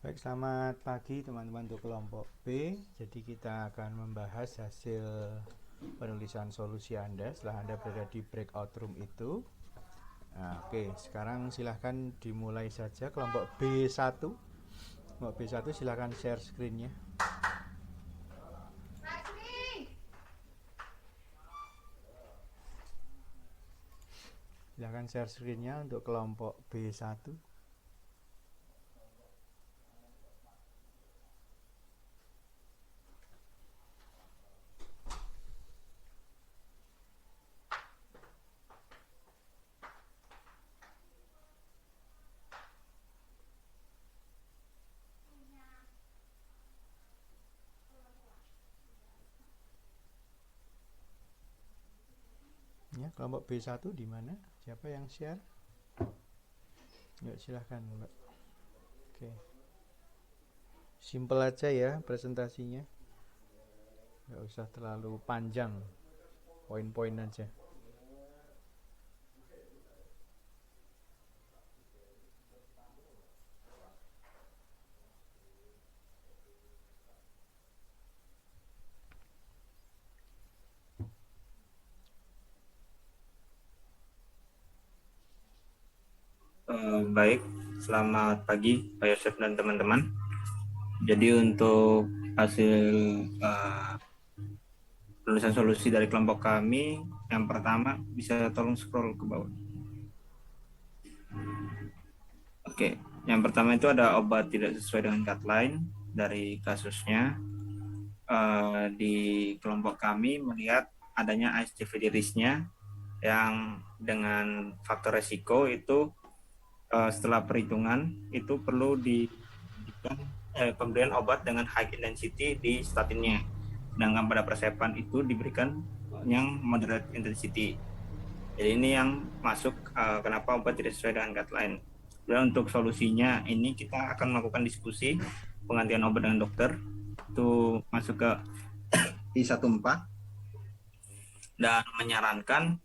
Baik, selamat pagi teman-teman untuk kelompok B. Jadi kita akan membahas hasil penulisan solusi Anda setelah Anda berada di breakout room itu. Nah, oke, sekarang silahkan dimulai saja kelompok B1. Kelompok B1 silahkan share screen-nya. Silahkan share screen-nya untuk kelompok B1. Ya, kelompok B1 di mana? Siapa yang share? Yuk, silahkan, Mbak. Oke. Simple aja ya presentasinya. Nggak usah terlalu panjang. Poin-poin aja. Baik, selamat pagi Pak Yosef dan teman-teman. Jadi untuk hasil penulisan solusi dari kelompok kami, yang pertama bisa tolong scroll ke bawah. Oke, yang pertama itu ada obat tidak sesuai dengan guideline dari kasusnya. Di kelompok kami melihat adanya ASCVD risknya yang dengan faktor resiko itu setelah perhitungan itu perlu diberikan pemberian obat dengan high intensity di statinnya. Sedangkan pada persepan itu diberikan yang moderate intensity. Jadi ini yang masuk kenapa obat tidak sesuai dengan guideline. Dan untuk solusinya ini kita akan melakukan diskusi penggantian obat dengan dokter itu masuk ke I14 dan menyarankan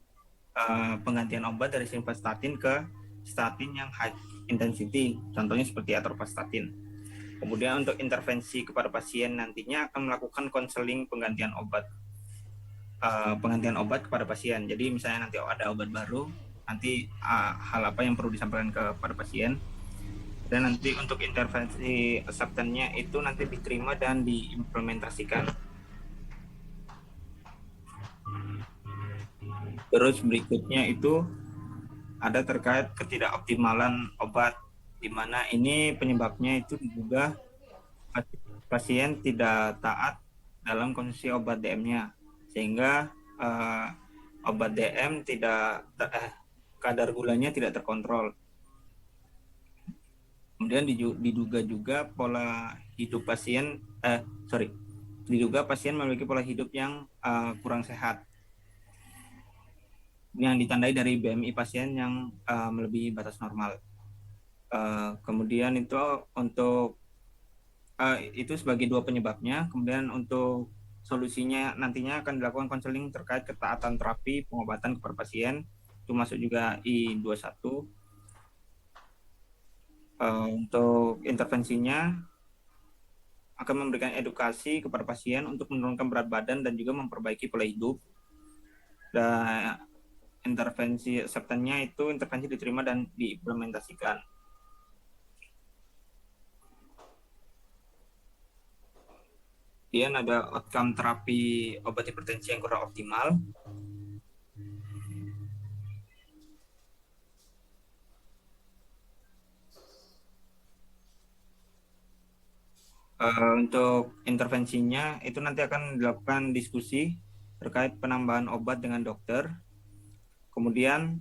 penggantian obat dari simvastatin ke statin yang high intensity, contohnya seperti atorvastatin. Kemudian untuk intervensi kepada pasien nantinya akan melakukan konseling penggantian obat kepada pasien. Jadi misalnya nanti ada obat baru, nanti hal apa yang perlu disampaikan kepada pasien. Dan nanti untuk intervensi acceptance-nya itu nanti diterima dan diimplementasikan. Terus berikutnya itu ada terkait ketidakoptimalan obat, di mana ini penyebabnya itu juga pasien tidak taat dalam konsumsi obat DM-nya, sehingga obat DM kadar gulanya tidak terkontrol. Kemudian diduga juga diduga pasien memiliki pola hidup yang kurang sehat, yang ditandai dari BMI pasien yang melebihi batas normal. Kemudian itu sebagai dua penyebabnya. Kemudian untuk solusinya nantinya akan dilakukan konseling terkait ketaatan terapi pengobatan kepada pasien, itu masuk juga I21. Untuk intervensinya akan memberikan edukasi kepada pasien untuk menurunkan berat badan dan juga memperbaiki pola hidup. Dan intervensi acceptance-nya itu intervensi diterima dan diimplementasikan. Kemudian ada outcome terapi obat hipertensi yang kurang optimal. Untuk intervensinya itu nanti akan dilakukan diskusi terkait penambahan obat dengan dokter. Kemudian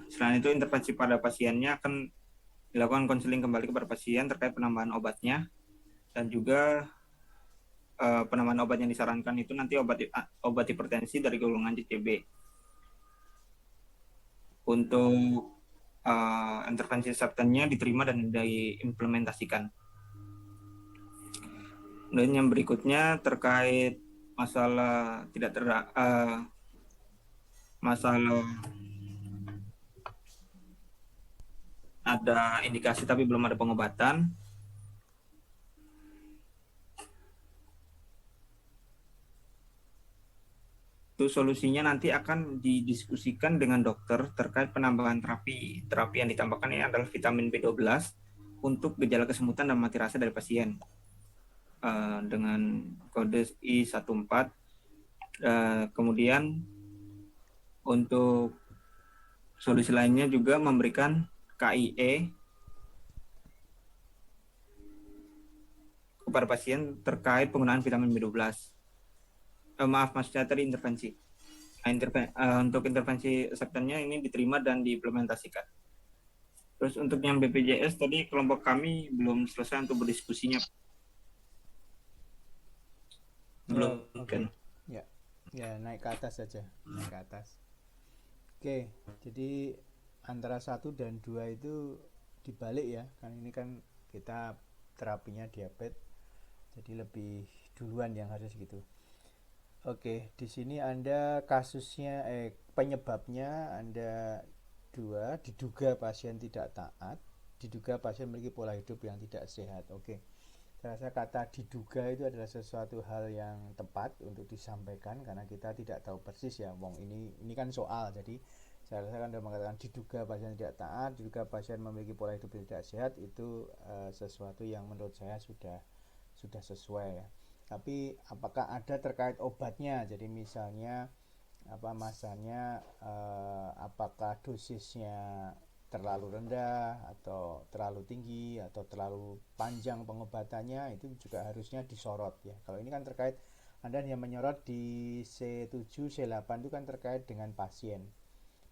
selain itu intervensi pada pasiennya akan dilakukan konseling kembali kepada pasien terkait penambahan obatnya, dan juga penambahan obat yang disarankan itu nanti obat hipertensi dari golongan CCB. Untuk intervensi substansinya diterima dan diimplementasikan. Dan yang berikutnya terkait masalah masalah ada indikasi tapi belum ada pengobatan. itu solusinya nanti akan didiskusikan dengan dokter terkait penambahan terapi. Terapi yang ditambahkan ini adalah vitamin B12 untuk gejala kesemutan dan mati rasa dari pasien. Dengan kode I14. Kemudian untuk solusi lainnya juga memberikan KIE kepada pasien terkait penggunaan vitamin B12. Maaf, maksudnya tadi intervensi. Untuk intervensi reseptornya ini diterima dan diimplementasikan. Terus untuk yang BPJS tadi kelompok kami belum selesai untuk berdiskusinya. Belum kan? Ya, naik ke atas saja, naik ke atas. Oke, jadi antara 1 dan 2 itu dibalik ya, kan ini kan kita terapinya diabetes, jadi lebih duluan yang harus gitu. Oke, di sini Anda kasusnya penyebabnya Anda 2, diduga pasien tidak taat, diduga pasien memiliki pola hidup yang tidak sehat. Oke. Saya rasa kata diduga itu adalah sesuatu hal yang tepat untuk disampaikan karena kita tidak tahu persis ya, wong ini kan soal. Jadi saya rasa Anda mengatakan diduga pasien tidak taat, diduga pasien memiliki pola hidup yang tidak sehat, itu sesuatu yang menurut saya sudah sesuai ya. Tapi apakah ada terkait obatnya? Jadi misalnya masanya apakah dosisnya terlalu rendah atau terlalu tinggi atau terlalu panjang pengobatannya, itu juga harusnya disorot ya. Kalau ini kan terkait Anda hanya menyorot di C7, C8 itu kan terkait dengan pasien.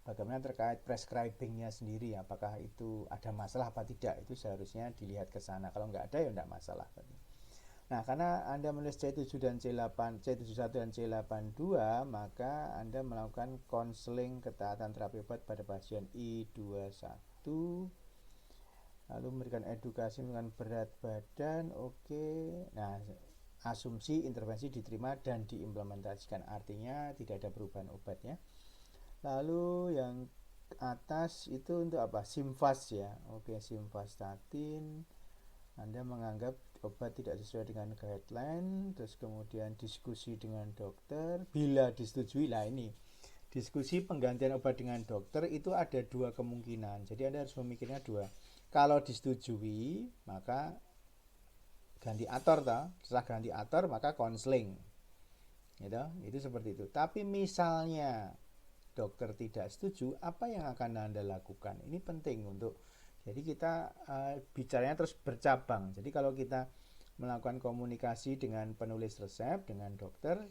Bagaimana terkait prescribingnya sendiri, apakah itu ada masalah apa tidak, itu seharusnya dilihat ke sana. Kalau nggak ada ya nggak masalah. Nah, karena Anda menulis C7 dan C8, C71 dan C82, maka Anda melakukan konseling ketaatan terapi obat pada pasien I21, lalu memberikan edukasi dengan berat badan. Oke. Nah, asumsi intervensi diterima dan diimplementasikan, artinya tidak ada perubahan obatnya. Lalu yang atas itu untuk apa? Simfas ya. Oke, simvastatin. Anda menganggap obat tidak sesuai dengan guideline, terus kemudian diskusi dengan dokter. Bila disetujui, lah ini diskusi penggantian obat dengan dokter itu ada 2 kemungkinan. Jadi Anda harus memikirnya 2. Kalau disetujui, maka ganti ator setelah ganti ator maka konseling. Gitu. Itu seperti itu. Tapi misalnya dokter tidak setuju, apa yang akan Anda lakukan? Ini penting untuk, jadi kita bicaranya terus bercabang. Jadi kalau kita melakukan komunikasi dengan penulis resep, dengan dokter,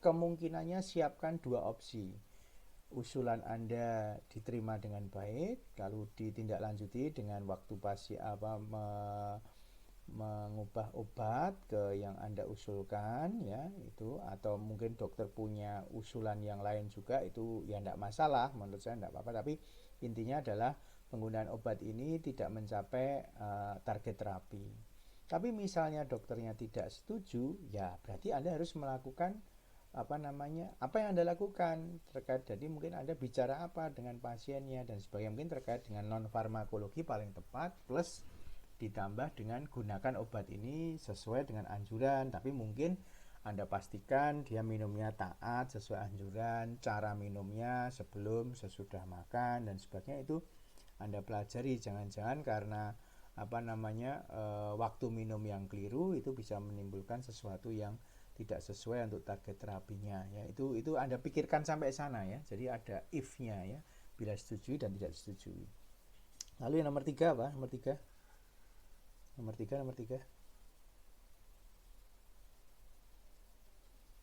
kemungkinannya siapkan 2 opsi. Usulan Anda diterima dengan baik, lalu ditindaklanjuti dengan waktu mengubah obat ke yang Anda usulkan ya, itu, atau mungkin dokter punya usulan yang lain juga, itu ya tidak masalah, menurut saya tidak apa-apa. Tapi intinya adalah penggunaan obat ini tidak mencapai target terapi. Tapi misalnya dokternya tidak setuju, ya berarti Anda harus melakukan apa yang Anda lakukan terkait. Jadi mungkin Anda bicara apa dengan pasiennya dan sebagainya, mungkin terkait dengan non farmakologi paling tepat, plus ditambah dengan gunakan obat ini sesuai dengan anjuran. Tapi mungkin Anda pastikan dia minumnya taat sesuai anjuran, cara minumnya sebelum, sesudah makan dan sebagainya, itu Anda pelajari. Jangan-jangan karena waktu minum yang keliru itu bisa menimbulkan sesuatu yang tidak sesuai untuk target terapinya ya. Itu Anda pikirkan sampai sana ya. Jadi ada if-nya ya, bila setujui dan tidak disetujui. Lalu yang nomor 3 apa? Nomor 3.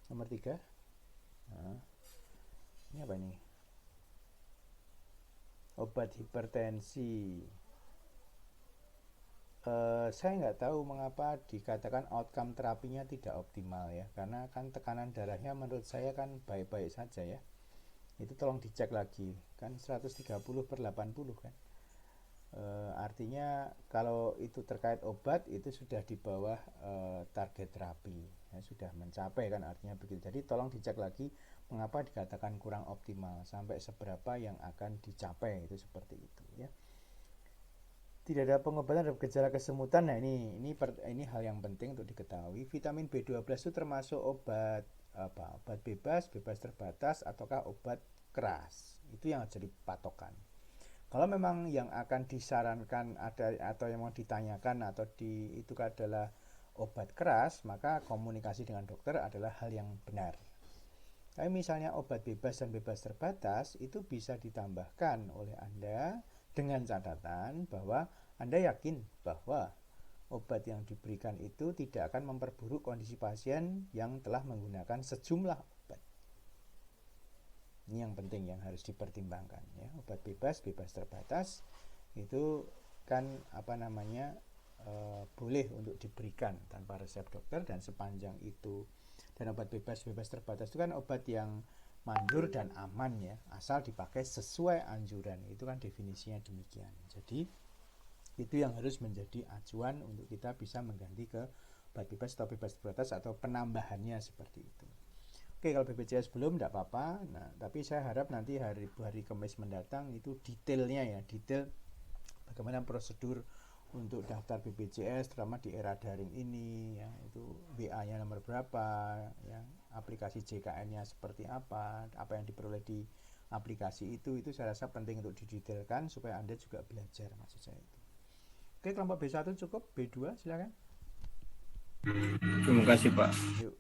Nomor 3. Nah, ini apa ini? Obat hipertensi. Saya nggak tahu mengapa dikatakan outcome terapinya tidak optimal ya, karena kan tekanan darahnya menurut saya kan baik-baik saja ya. Itu tolong dicek lagi, kan 130/80 kan. Artinya kalau itu terkait obat itu sudah di bawah target terapi ya, sudah mencapai kan, artinya begitu. Jadi tolong dicek lagi mengapa dikatakan kurang optimal, sampai seberapa yang akan dicapai, itu seperti itu ya. Tidak ada pengobatan terhadap gejala kesemutan. Nah ini hal yang penting untuk diketahui. Vitamin B12 itu termasuk obat obat bebas, bebas terbatas, ataukah obat keras. Itu yang jadi patokan. Kalau memang yang akan disarankan ada atau yang mau ditanyakan atau itu adalah obat keras, maka komunikasi dengan dokter adalah hal yang benar. Tapi misalnya obat bebas dan bebas terbatas itu bisa ditambahkan oleh Anda dengan catatan bahwa Anda yakin bahwa obat yang diberikan itu tidak akan memperburuk kondisi pasien yang telah menggunakan sejumlah obat. Ini yang penting yang harus dipertimbangkan ya. Obat bebas, bebas terbatas itu kan boleh untuk diberikan tanpa resep dokter dan sepanjang itu. Dan obat bebas, bebas terbatas itu kan obat yang manjur dan aman ya, asal dipakai sesuai anjuran. Itu kan definisinya demikian. Jadi itu yang harus menjadi acuan untuk kita bisa mengganti ke obat bebas atau bebas terbatas atau penambahannya seperti itu. Oke, kalau BPJS belum tidak apa-apa. Nah, tapi saya harap nanti hari Kamis mendatang itu detailnya ya, detail bagaimana prosedur untuk daftar BPJS terutama di era daring ini ya, itu WA-nya nomor berapa ya, aplikasi JKN-nya seperti apa yang diperoleh di aplikasi itu saya rasa penting untuk didetailkan supaya Anda juga belajar, maksud saya itu. Oke, kelompok B1 cukup, B2 silakan. Terima kasih Pak. Yuk.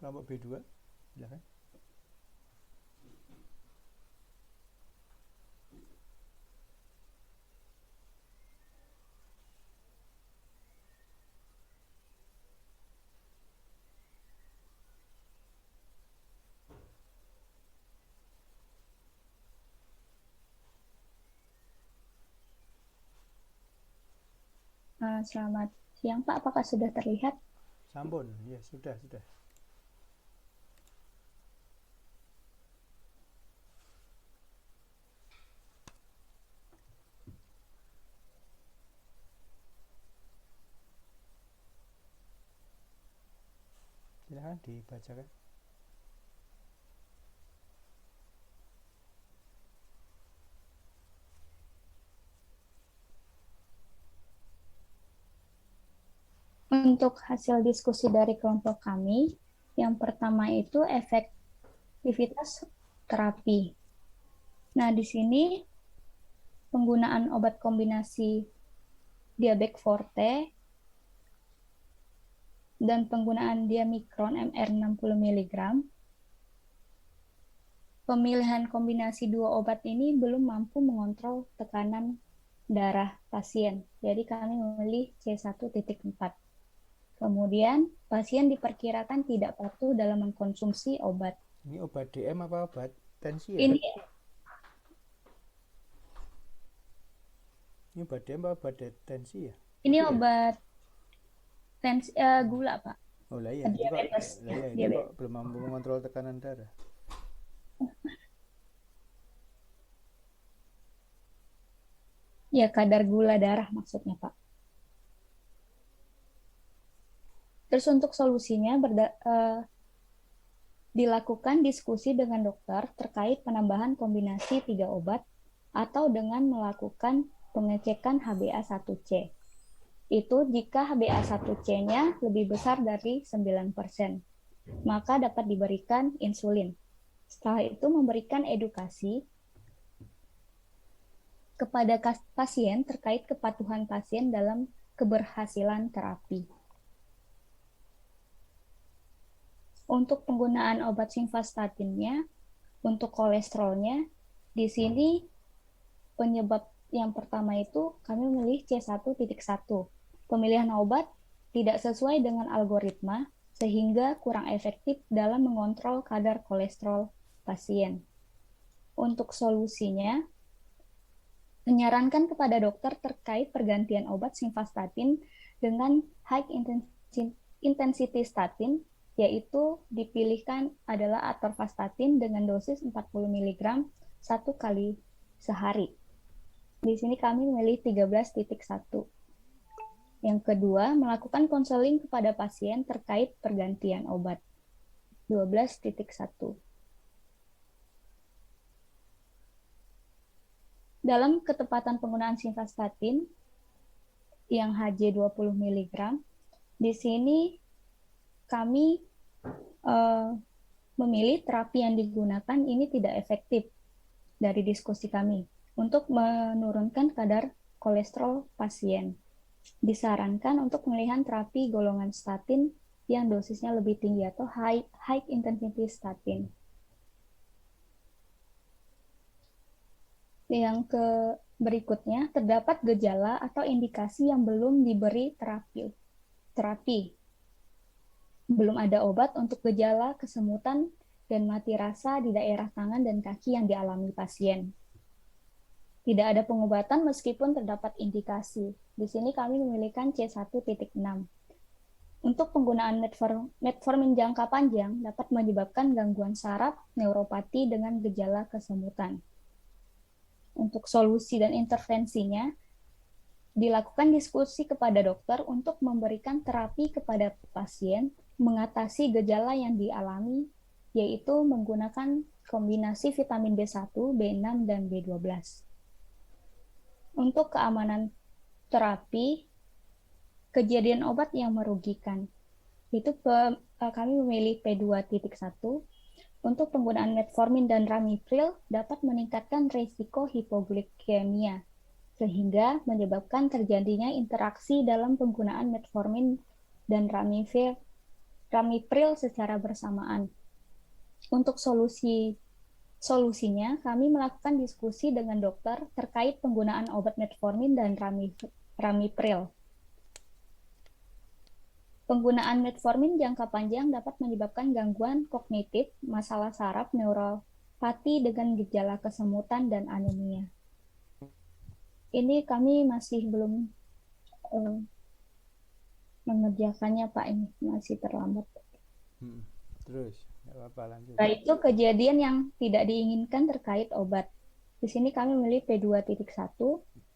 Kelompok B2 silakan. Selamat siang Pak, apakah sudah terlihat? Sampun, ya sudah. Silakan dibacakan. Untuk hasil diskusi dari kelompok kami, yang pertama itu efektivitas terapi. Nah, di sini penggunaan obat kombinasi Diabek Forte dan penggunaan Diamikron MR 60 mg. Pemilihan kombinasi dua obat ini belum mampu mengontrol tekanan darah pasien. Jadi kami memilih C1.4. Kemudian, pasien diperkirakan tidak patuh dalam mengkonsumsi obat. Ini obat DM apa obat tensi ya? Ini obat DM apa obat tensi ya? Ini obat tensi gula, Pak. Oh lah iya, Diabetes. itu kok belum mampu mengontrol tekanan darah. Ya, kadar gula darah maksudnya, Pak. Terus untuk solusinya dilakukan diskusi dengan dokter terkait penambahan kombinasi 3 obat atau dengan melakukan pengecekan HbA1c. Itu jika HbA1c-nya lebih besar dari 9%, maka dapat diberikan insulin. Setelah itu memberikan edukasi kepada pasien terkait kepatuhan pasien dalam keberhasilan terapi. Untuk penggunaan obat simvastatinnya, untuk kolesterolnya, di sini penyebab yang pertama itu kami memilih C1.1. Pemilihan obat tidak sesuai dengan algoritma sehingga kurang efektif dalam mengontrol kadar kolesterol pasien. Untuk solusinya, menyarankan kepada dokter terkait pergantian obat simvastatin dengan high intensity statin, yaitu dipilihkan adalah atorvastatin dengan dosis 40 mg 1 kali sehari. Di sini kami memilih 13.1. Yang kedua, melakukan konseling kepada pasien terkait pergantian obat. 12.1. Dalam ketepatan penggunaan simvastatin yang HJ 20 mg, di sini kami eh, memilih terapi yang digunakan ini tidak efektif dari diskusi kami untuk menurunkan kadar kolesterol pasien. Disarankan untuk pemilihan terapi golongan statin yang dosisnya lebih tinggi atau high intensity statin. Yang berikutnya, terdapat gejala atau indikasi yang belum diberi terapi. Belum ada obat untuk gejala kesemutan dan mati rasa di daerah tangan dan kaki yang dialami pasien. Tidak ada pengobatan meskipun terdapat indikasi. Di sini kami memilihkan C1.6. Untuk penggunaan metformin jangka panjang dapat menyebabkan gangguan saraf, neuropati dengan gejala kesemutan. Untuk solusi dan intervensinya, dilakukan diskusi kepada dokter untuk memberikan terapi kepada pasien mengatasi gejala yang dialami, yaitu menggunakan kombinasi vitamin B1, B6, dan B12. Untuk keamanan terapi, kejadian obat yang merugikan. Itu kami memilih P2.1. Untuk penggunaan metformin dan ramipril dapat meningkatkan risiko hipoglikemia, sehingga menyebabkan terjadinya interaksi dalam penggunaan metformin dan ramipril secara bersamaan. Untuk solusinya, kami melakukan diskusi dengan dokter terkait penggunaan obat metformin dan ramipril. Penggunaan metformin jangka panjang dapat menyebabkan gangguan kognitif, masalah saraf, neuropati dengan gejala kesemutan dan anemia. Ini kami masih belum mengerjakannya, Pak. Ini masih terlambat. Terus, nggak apa-apa, lanjut. Nah, itu kejadian yang tidak diinginkan terkait obat. Di sini kami memilih P2.1.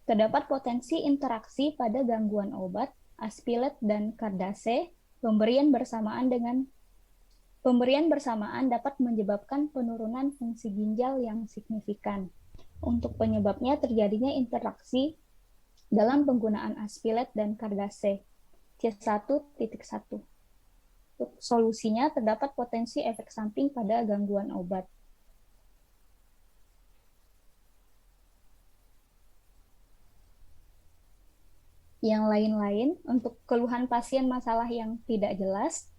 Terdapat potensi interaksi pada gangguan obat, aspilet dan kardase. Pemberian bersamaan dapat menyebabkan penurunan fungsi ginjal yang signifikan. Untuk penyebabnya terjadinya interaksi dalam penggunaan aspilet dan kardase. C1.1. Untuk solusinya terdapat potensi efek samping pada gangguan obat. Yang lain-lain, untuk keluhan pasien masalah yang tidak jelas,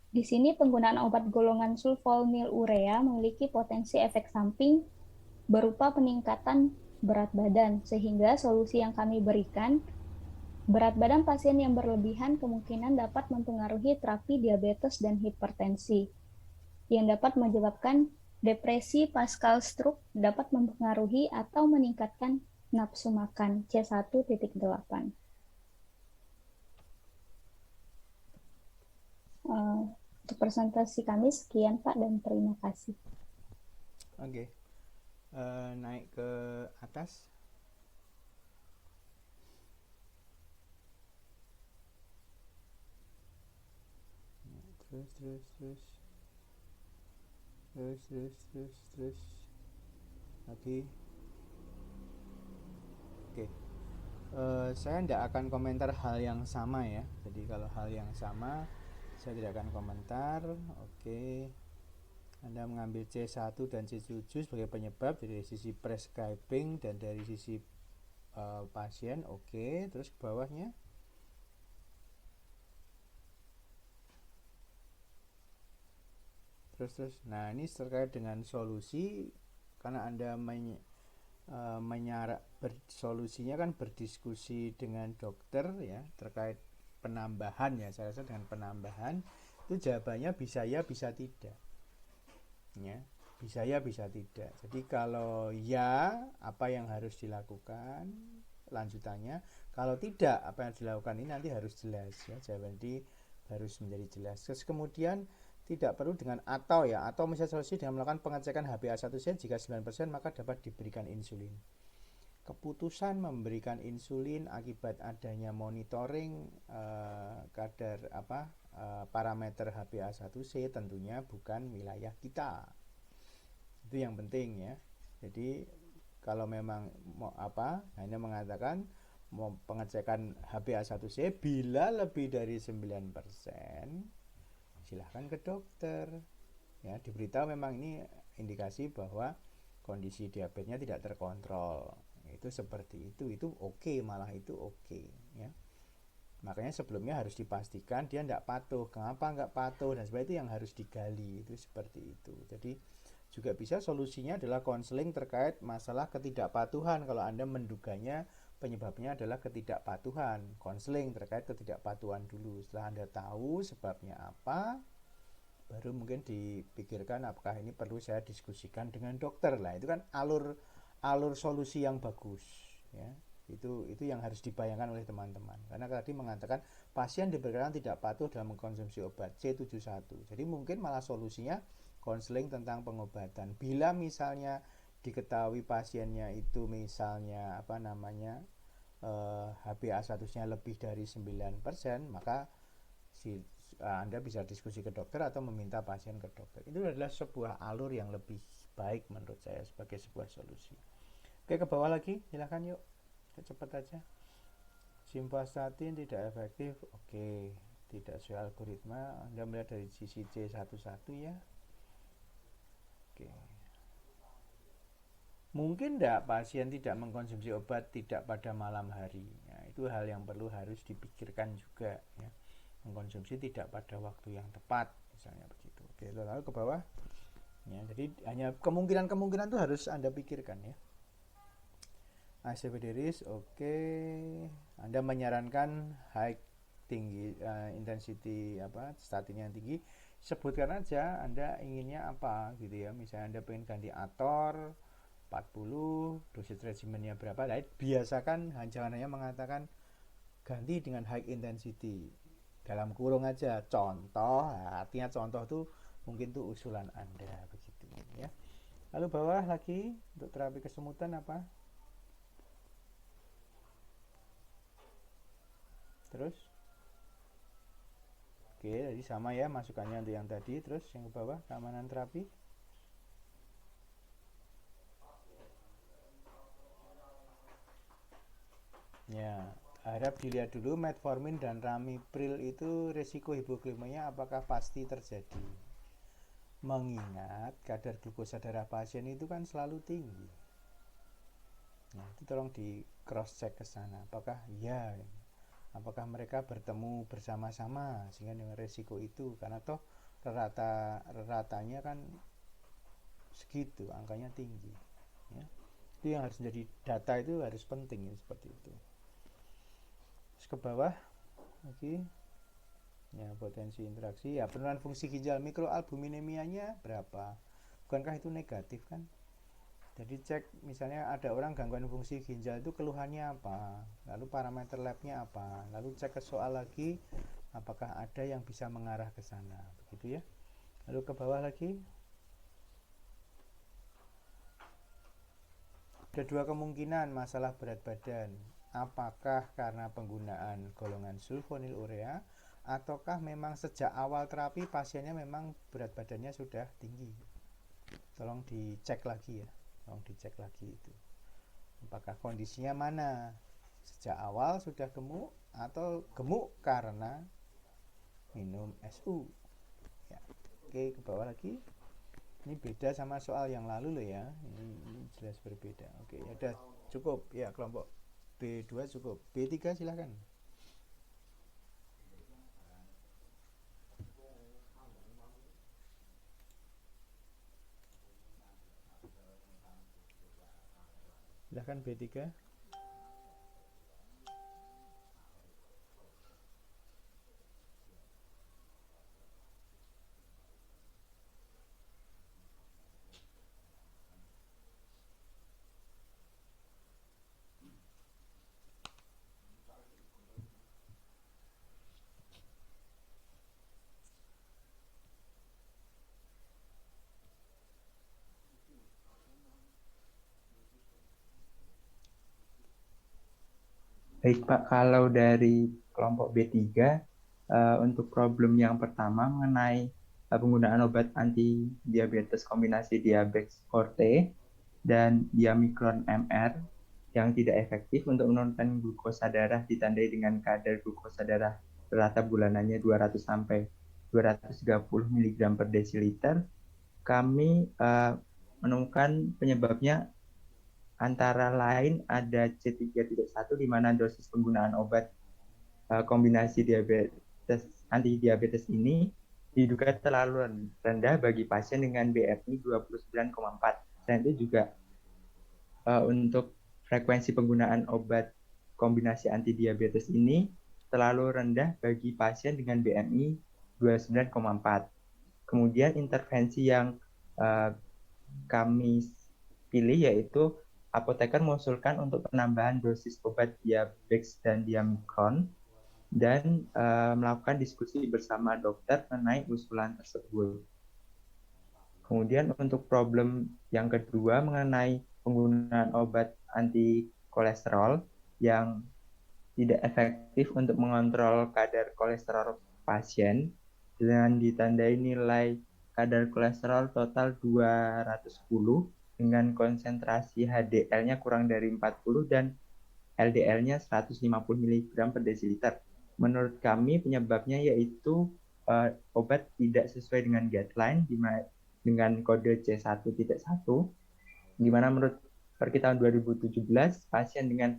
di sini penggunaan obat golongan sulfonylurea memiliki potensi efek samping berupa peningkatan berat badan, sehingga solusi yang kami berikan, berat badan pasien yang berlebihan kemungkinan dapat mempengaruhi terapi diabetes dan hipertensi, yang dapat menyebabkan depresi pasca stroke, dapat mempengaruhi atau meningkatkan nafsu makan, C1.8. Untuk presentasi kami sekian, Pak, dan terima kasih. Oke. Naik ke atas. Terus lagi. Oke. Saya tidak akan komentar hal yang sama ya. Jadi kalau hal yang sama saya tidak akan komentar. Oke. Anda mengambil C1 dan C7 sebagai penyebab dari sisi prescribing dan dari sisi pasien. Oke. Terus ke bawahnya. Terus. Nah, ini terkait dengan solusi, karena Anda solusinya kan berdiskusi dengan dokter ya terkait penambahan ya. Saya rasa dengan penambahan itu jawabannya bisa ya, bisa tidak. Ya, bisa ya, bisa tidak. Jadi kalau ya, apa yang harus dilakukan lanjutannya. Kalau tidak, apa yang dilakukan ini nanti harus jelas ya. Jawaban ini harus menjadi jelas. Terus kemudian tidak perlu dengan atau ya, atau misalnya solusi dengan melakukan pengecekan HbA1c jika 9% maka dapat diberikan insulin. Keputusan memberikan insulin akibat adanya monitoring kadar parameter HbA1c tentunya bukan wilayah kita. Itu yang penting ya. Jadi kalau memang hanya mengatakan mau pengecekan HbA1c bila lebih dari 9%, silahkan ke dokter. Ya, diberitahu memang ini indikasi bahwa kondisi diabetesnya tidak terkontrol. Itu seperti itu oke, malah itu oke, ya. Makanya sebelumnya harus dipastikan dia tidak patuh. Kenapa nggak patuh dan sebagainya, itu yang harus digali, itu seperti itu. Jadi juga bisa solusinya adalah konseling terkait masalah ketidakpatuhan. Kalau Anda menduganya penyebabnya adalah ketidakpatuhan, konseling terkait ketidakpatuhan dulu. Setelah Anda tahu sebabnya apa, baru mungkin dipikirkan apakah ini perlu saya diskusikan dengan dokter lah. Itu kan alur solusi yang bagus, ya. Itu yang harus dibayangkan oleh teman-teman. Karena tadi mengatakan pasien diperkirakan tidak patuh dalam mengkonsumsi obat C71. Jadi mungkin malah solusinya konseling tentang pengobatan. Bila misalnya diketahui pasiennya itu misalnya HbA1-nya lebih dari 9%, maka Anda bisa diskusi ke dokter atau meminta pasien ke dokter. Itu adalah sebuah alur yang lebih baik menurut saya sebagai sebuah solusi. Oke, ke bawah lagi, silahkan yuk. Cepat aja. Simvastatin tidak efektif. Oke, tidak sesuai algoritma. Anda melihat dari sisi C11 ya. Oke. Mungkin tidak pasien tidak mengkonsumsi obat tidak pada malam hari. Nah, itu hal yang harus dipikirkan juga, ya. Mengkonsumsi tidak pada waktu yang tepat, misalnya begitu. Oke, lalu ke bawah. Ya, jadi hanya kemungkinan-kemungkinan itu harus Anda pikirkan, ya. ACV-Diris, oke. Anda menyarankan tinggi intensity statin yang tinggi. Sebutkan aja Anda inginnya apa gitu ya. Misalnya Anda pengen ganti Ator 40, dosis regimennya berapa. Nah, biasakan jangan hanya mengatakan ganti dengan high intensity. Dalam kurung aja contoh, artinya contoh tuh mungkin tuh usulan Anda begitu, ya. Lalu bawah lagi untuk terapi kesemutan apa? Terus oke, jadi sama ya masukannya untuk yang tadi. Terus yang ke bawah, keamanan terapi. Ya, harap dilihat dulu metformin dan ramipril itu risiko hipoglikemia apakah pasti terjadi. Mengingat kadar glukosa darah pasien itu kan selalu tinggi. Nah, itu tolong di cross check ke sana. Apakah mereka bertemu bersama-sama sehingga dengan risiko itu, karena toh ratanya kan segitu, angkanya tinggi, ya. Itu yang harus menjadi data, itu harus penting ya, seperti itu. Terus ke bawah lagi, ya, potensi interaksi, ya, penurunan fungsi ginjal, mikroalbuminemianya berapa, bukankah itu negatif kan? Jadi cek misalnya ada orang gangguan fungsi ginjal itu keluhannya apa, lalu parameter labnya apa, lalu cek ke soal lagi apakah ada yang bisa mengarah ke sana, begitu ya. Lalu ke bawah lagi, ada dua kemungkinan masalah berat badan. Apakah karena penggunaan golongan sulfonilurea ataukah memang sejak awal terapi pasiennya memang berat badannya sudah tinggi. Tolong dicek lagi ya. Tolong dicek lagi itu. Apakah kondisinya mana? Sejak awal sudah gemuk atau gemuk karena minum SU. Ya. Oke, ke bawah lagi. Ini beda sama soal yang lalu loh ya. Ini jelas berbeda. Oke, ada cukup ya, kelompok B2 cukup. B3 silahkan. Silahkan B3. Baik Pak, kalau dari kelompok B3, untuk problem yang pertama mengenai penggunaan obat anti diabetes kombinasi diabetes forte dan diamikron MR yang tidak efektif untuk menurunkan glukosa darah ditandai dengan kadar glukosa darah rata bulanannya 200 sampai 230 mg per desiliter, kami menemukan penyebabnya antara lain ada C3.1 di mana dosis penggunaan obat kombinasi anti-diabetes ini diduga terlalu rendah bagi pasien dengan BMI 29,4. Dan itu juga untuk frekuensi penggunaan obat kombinasi anti-diabetes ini terlalu rendah bagi pasien dengan BMI 29,4. Kemudian intervensi yang kami pilih yaitu apoteker mengusulkan untuk penambahan dosis obat Diabex dan Diamicron dan melakukan diskusi bersama dokter mengenai usulan tersebut. Kemudian untuk problem yang kedua mengenai penggunaan obat anti kolesterol yang tidak efektif untuk mengontrol kadar kolesterol pasien dengan ditandai nilai kadar kolesterol total 210 dengan konsentrasi HDL-nya kurang dari 40 dan LDL-nya 150 mg per desiliter. Menurut kami penyebabnya yaitu obat tidak sesuai dengan guideline dengan kode C1.1, di mana menurut pergi tahun 2017 pasien dengan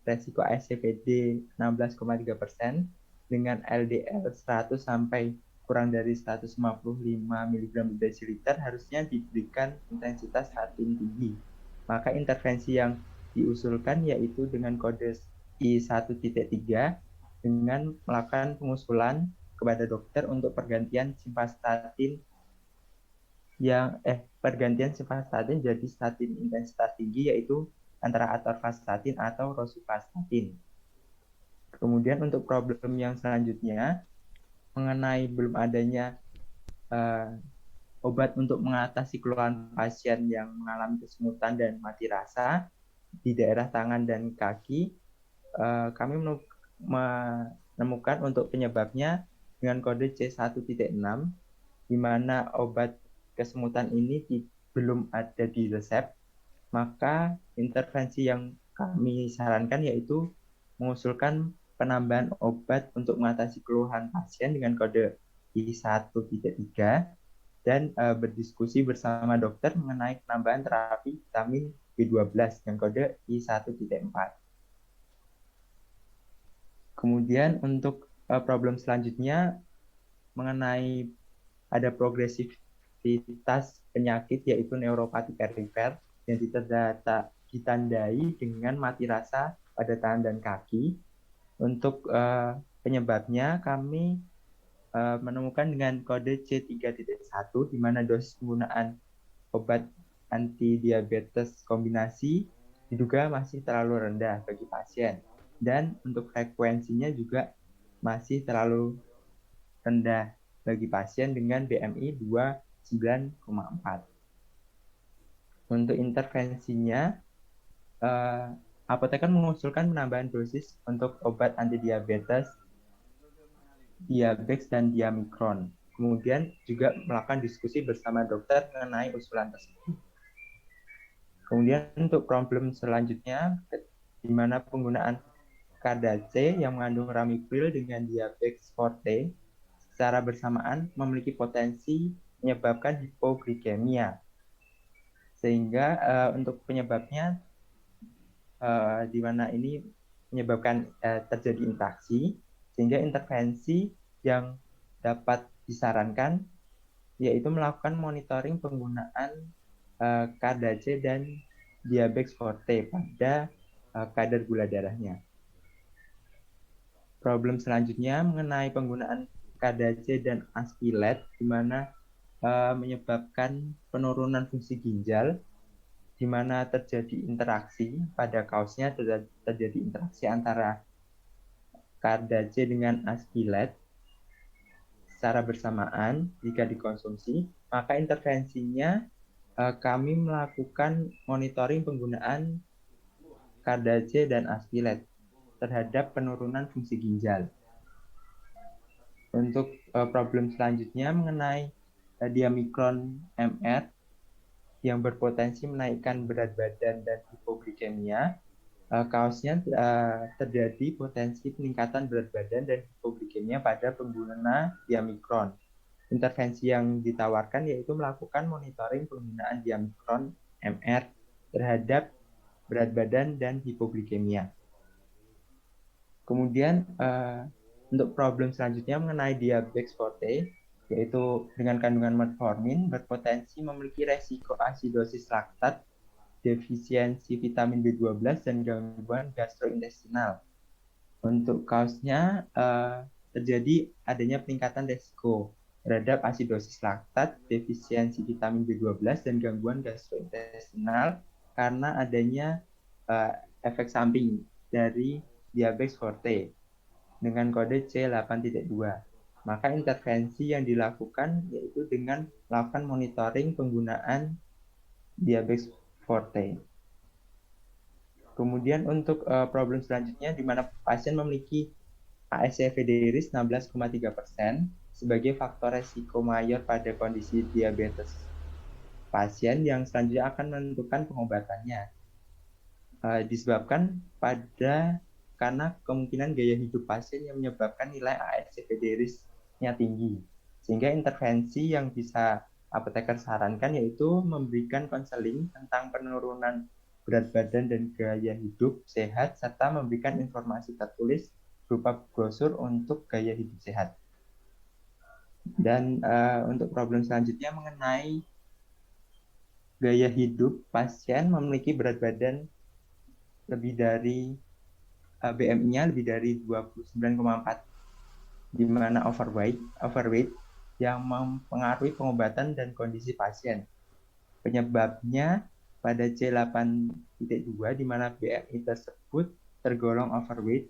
resiko ASCVD 16,3% dengan LDL 100 sampai kurang dari 155 mg per desiliter harusnya diberikan intensitas statin tinggi. Maka intervensi yang diusulkan yaitu dengan kode I1.3 dengan melakukan pengusulan kepada dokter untuk pergantian simvastatin jadi statin intensitas tinggi yaitu antara atorvastatin atau rosuvastatin. Kemudian untuk problem yang selanjutnya mengenai belum adanya obat untuk mengatasi keluhan pasien yang mengalami kesemutan dan mati rasa di daerah tangan dan kaki, kami menemukan untuk penyebabnya dengan kode C1.6 di mana obat kesemutan ini belum ada di resep, maka intervensi yang kami sarankan yaitu mengusulkan penambahan obat untuk mengatasi keluhan pasien dengan kode I1.3 dan berdiskusi bersama dokter mengenai penambahan terapi vitamin B12 dengan kode I1.4. Kemudian untuk problem selanjutnya mengenai ada progresivitas penyakit yaitu neuropati perifer yang ditandai dengan mati rasa pada tangan dan kaki. Untuk penyebabnya kami menemukan dengan kode C3.1 di mana dosis penggunaan obat anti-diabetes kombinasi diduga masih terlalu rendah bagi pasien dan untuk frekuensinya juga masih terlalu rendah bagi pasien dengan BMI 29,4. Untuk intervensinya, apoteker mengusulkan penambahan dosis untuk obat anti-diabetes, Diabex dan Diamicron. Kemudian juga melakukan diskusi bersama dokter mengenai usulan tersebut. Kemudian untuk problem selanjutnya, di mana penggunaan Cardace yang mengandung ramipril dengan Diabex forte secara bersamaan memiliki potensi menyebabkan hipoglikemia. Sehingga untuk penyebabnya di mana ini menyebabkan terjadi interaksi, sehingga intervensi yang dapat disarankan yaitu melakukan monitoring penggunaan Cardace dan Diabex forte pada kadar gula darahnya. Problem selanjutnya mengenai penggunaan Cardace dan Aspilet, di mana menyebabkan penurunan fungsi ginjal, di mana terjadi interaksi pada kausnya, terjadi interaksi antara Cardace dengan Aspilet secara bersamaan jika dikonsumsi, maka intervensinya kami melakukan monitoring penggunaan Cardace dan Aspilet terhadap penurunan fungsi ginjal. Untuk problem selanjutnya mengenai Diamicron MR yang berpotensi menaikkan berat badan dan hipoglikemia, kaosnya terjadi potensi peningkatan berat badan dan hipoglikemia pada pengguna diamikron. Intervensi yang ditawarkan yaitu melakukan monitoring penggunaan diamikron MR terhadap berat badan dan hipoglikemia. Kemudian untuk problem selanjutnya mengenai diabetes forte, yaitu dengan kandungan metformin berpotensi memiliki resiko asidosis laktat, defisiensi vitamin B12 dan gangguan gastrointestinal. Untuk kaosnya terjadi adanya peningkatan resiko terhadap asidosis laktat, defisiensi vitamin B12 dan gangguan gastrointestinal karena adanya efek samping dari diabetes forte dengan kode C8.2. Maka intervensi yang dilakukan yaitu dengan melakukan monitoring penggunaan diabetes forte. Kemudian untuk problem selanjutnya di mana pasien memiliki ASCVD-RIS 16,3% sebagai faktor resiko mayor pada kondisi diabetes pasien yang selanjutnya akan menentukan pengobatannya. Disebabkan karena kemungkinan gaya hidup pasien yang menyebabkan nilai ASCVD-RIS-nya tinggi. Sehingga intervensi yang bisa apoteker sarankan yaitu memberikan konseling tentang penurunan berat badan dan gaya hidup sehat serta memberikan informasi tertulis berupa brosur untuk gaya hidup sehat. Dan untuk problem selanjutnya mengenai gaya hidup pasien memiliki berat badan lebih dari BMI-nya lebih dari 29,4 di mana overweight yang mempengaruhi pengobatan dan kondisi pasien. Penyebabnya pada C8.2 di mana BMI tersebut tergolong overweight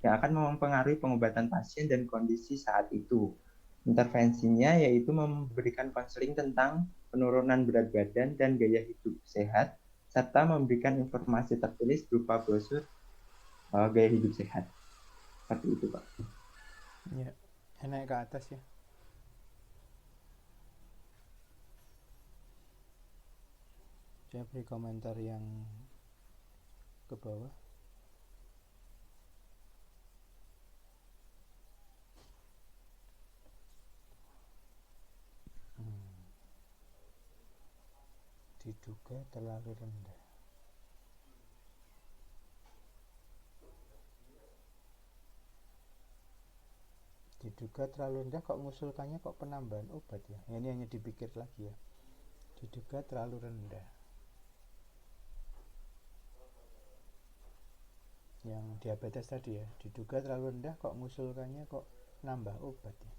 yang akan mempengaruhi pengobatan pasien dan kondisi saat itu. Intervensinya yaitu memberikan konseling tentang penurunan berat badan dan gaya hidup sehat serta memberikan informasi tertulis berupa brosur gaya hidup sehat. Seperti itu, Pak. Ya, naik ke atas ya. Saya beri komentar yang ke bawah. Diduga terlalu rendah. Diduga terlalu rendah, kok mengusulkannya kok penambahan obat ya. Ini hanya dipikir lagi ya. Diduga terlalu rendah. Yang diabetes tadi ya, diduga terlalu rendah, kok mengusulkannya kok nambah obat ya.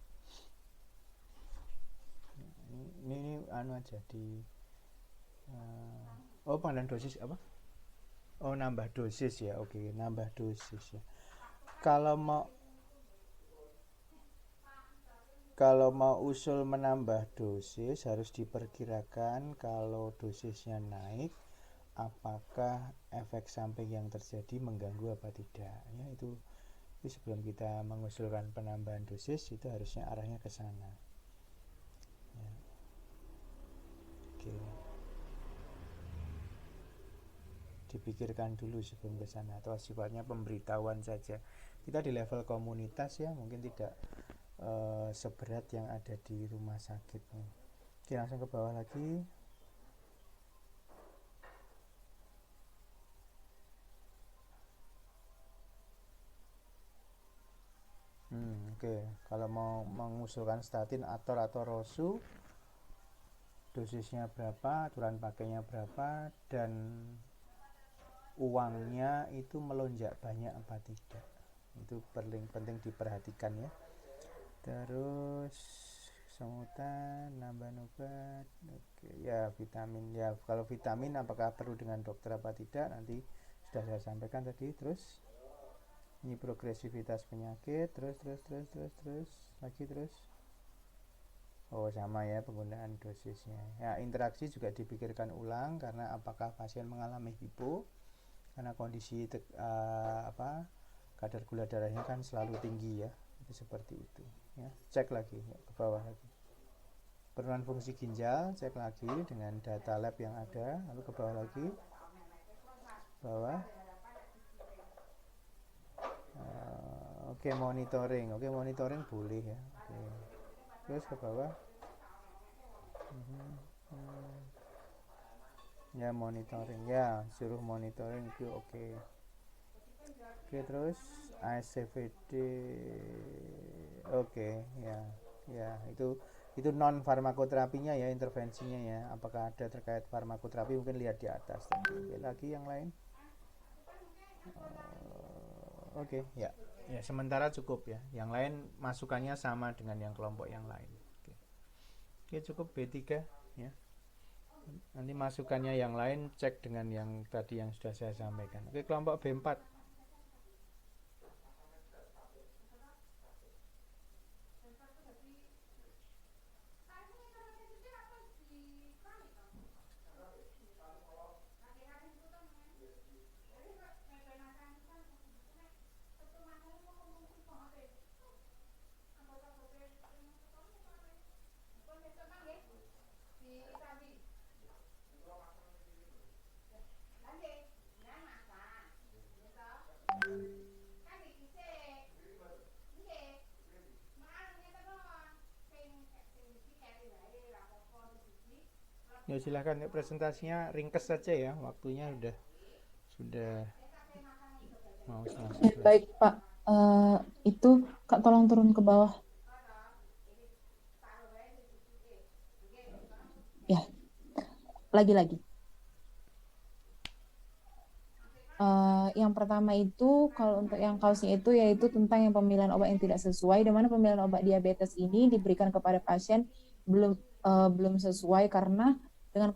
Ini anu aja di pengalihan dosis apa? Oh, nambah dosis ya. Oke, nambah dosis ya. Kalau mau usul menambah dosis harus diperkirakan kalau dosisnya naik apakah efek samping yang terjadi mengganggu apa tidak ya. Itu sebelum kita mengusulkan penambahan dosis itu harusnya arahnya ke sana ya. Oke, dipikirkan dulu sebelum ke sana atau sifatnya pemberitahuan saja. Kita di level komunitas ya mungkin tidak seberat yang ada di rumah sakit. Oke, langsung ke bawah lagi. Oke. Kalau mau mengusulkan statin atau rosu, dosisnya berapa, aturan pakainya berapa, dan uangnya itu melonjak banyak apa tidak, itu paling penting diperhatikan ya. Terus semutan, nambah obat, oke ya. Vitamin ya, kalau vitamin apakah perlu dengan dokter apa tidak nanti sudah saya sampaikan tadi. Terus ini progresivitas penyakit, terus lagi terus. Oh sama ya penggunaan dosisnya. Ya, interaksi juga dipikirkan ulang karena apakah pasien mengalami hipo karena kondisi kadar gula darahnya kan selalu tinggi ya. Itu seperti itu ya. Cek lagi ya, ke bawah lagi. Penurunan fungsi ginjal, cek lagi dengan data lab yang ada, lalu ke bawah lagi. Bawah. Oke, monitoring. Oke, monitoring boleh ya. Oke. Terus ke bawah. Ya, monitoring. Ya, suruh monitoring itu oke. Oke, terus ASCVD. Oke, ya. Ya, itu non farmakoterapinya ya, intervensinya ya. Apakah ada terkait farmakoterapi, mungkin lihat di atas tadi. Oke, lagi yang lain. Oke, ya. Ya, sementara cukup ya. Yang lain masukannya sama dengan yang kelompok yang lain. Oke. Oke, cukup B3 ya. Nanti masukannya yang lain cek dengan yang tadi yang sudah saya sampaikan. Oke, kelompok B4. Ya silahkan, presentasinya ringkes saja ya, waktunya sudah mau selesai. Baik Pak, itu Kak tolong turun ke bawah. Ya, lagi-lagi. Yang pertama itu kalau untuk yang kausnya itu yaitu tentang yang pemilihan obat yang tidak sesuai, di mana pemilihan obat diabetes ini diberikan kepada pasien belum sesuai karena dengan